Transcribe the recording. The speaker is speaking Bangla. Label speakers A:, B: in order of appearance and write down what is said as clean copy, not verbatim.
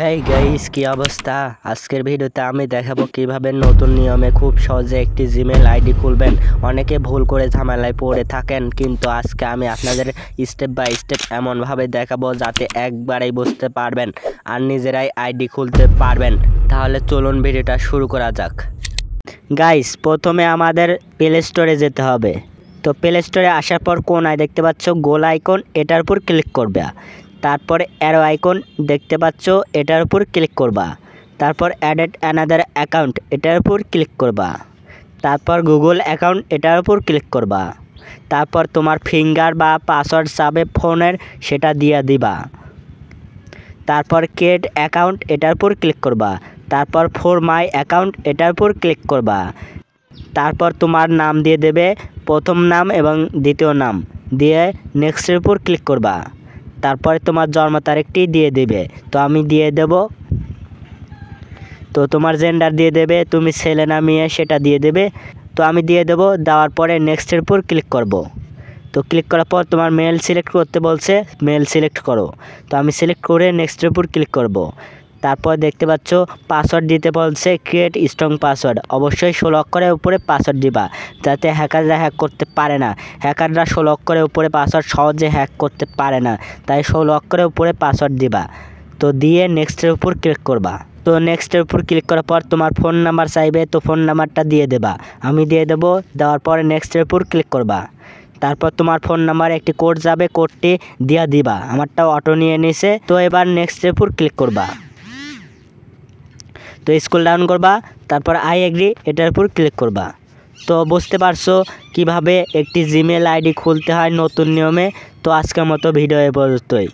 A: হেই গাইস, কি অবস্থা? আজকের ভিডিওতে আমি দেখাবো কিভাবে নতুন নিয়মে খুব সহজে একটি জিমেল আইডি খুলবেন। অনেকে ভুল করে ঝামেলায় পড়ে থাকেন, কিন্তু আজকে আমি আপনাদের স্টেপ বাই স্টেপ এমনভাবে দেখাবো যাতে একবারেই বুঝতে পারবেন আর নিজেরাই আইডি খুলতে পারবেন। তাহলে চলুন ভিডিওটা শুরু করা যাক। গাইস, প্রথমে আমাদের প্লে স্টোরে যেতে হবে। তো প্লে স্টোরে আসার পর কোনায় দেখতে পাচ্ছ গোল আইকন, এটার উপর ক্লিক করবে। তারপরে অ্যারো আইকন দেখতে পাচ্ছ, এটার উপর ক্লিক করবা। তারপর অ্যাডেড অ্যানাদার অ্যাকাউন্ট, এটার উপর ক্লিক করবা। তারপর গুগল অ্যাকাউন্ট, এটার উপর ক্লিক করবা। তারপর তোমার ফিঙ্গার বা পাসওয়ার্ড চাবে ফোনের, সেটা দিয়ে দিবা। তারপর ক্রিয়েট অ্যাকাউন্ট, এটার উপর ক্লিক করবা। তারপর ফর মাই অ্যাকাউন্ট, এটার উপর ক্লিক করবা। তারপর তোমার নাম দিয়ে দেবে, প্রথম নাম এবং দ্বিতীয় নাম দিয়ে নেক্সটের উপর ক্লিক করবা। তারপরে তোমার জন্ম তারিখটি দিয়ে দেবে, তো আমি দিয়ে দেব। তো তোমার জেন্ডার দিয়ে দেবে, তুমি ছেলে না মেয়ে সেটা দিয়ে দেবে, তো আমি দিয়ে দেব। দেওয়ার পরে নেক্সটের উপর ক্লিক করব। তো ক্লিক করার পর তোমার মেল সিলেক্ট করতে বলছে, মেল সিলেক্ট করো। তো আমি সিলেক্ট করে নেক্সটের উপর ক্লিক করব। তারপর দেখতে পাচ্ছ পাসওয়ার্ড দিতে বলছে, ক্রিয়েট স্ট্রং পাসওয়ার্ড। অবশ্যই 16 অক্ষরের উপরে পাসওয়ার্ড দিবা, যাতে হ্যাকাররা হ্যাক করতে পারে না। হ্যাকাররা 16 অক্ষরের উপরে পাসওয়ার্ড সহজে হ্যাক করতে পারে না, তাই 16 অক্ষরের উপরে পাসওয়ার্ড দিবা। তো দিয়ে নেক্সটের উপর ক্লিক করবা। তো নেক্সটের উপর ক্লিক করার পর তোমার ফোন নাম্বার চাইবে, তো ফোন নাম্বারটা দিয়ে দেবা, আমি দিয়ে দেবো। দেওয়ার পরে নেক্সটের উপর ক্লিক করবা। তারপর তোমার ফোন নাম্বারে একটি কোড যাবে, কোডটি দিয়া দিবা। আমারটাও অটো নিয়ে নিছে। তো এবার নেক্সটের উপর ক্লিক করবা। তো স্ক্রল ডাউন করবা, তারপর আই এগ্রি, এটার উপর ক্লিক করবা। তো বুঝতে পারছো কিভাবে একটি জিমেল আইডি খুলতে হয় নতুন নিয়মে। তো আজকের মতো ভিডিও এ পর্যন্তই।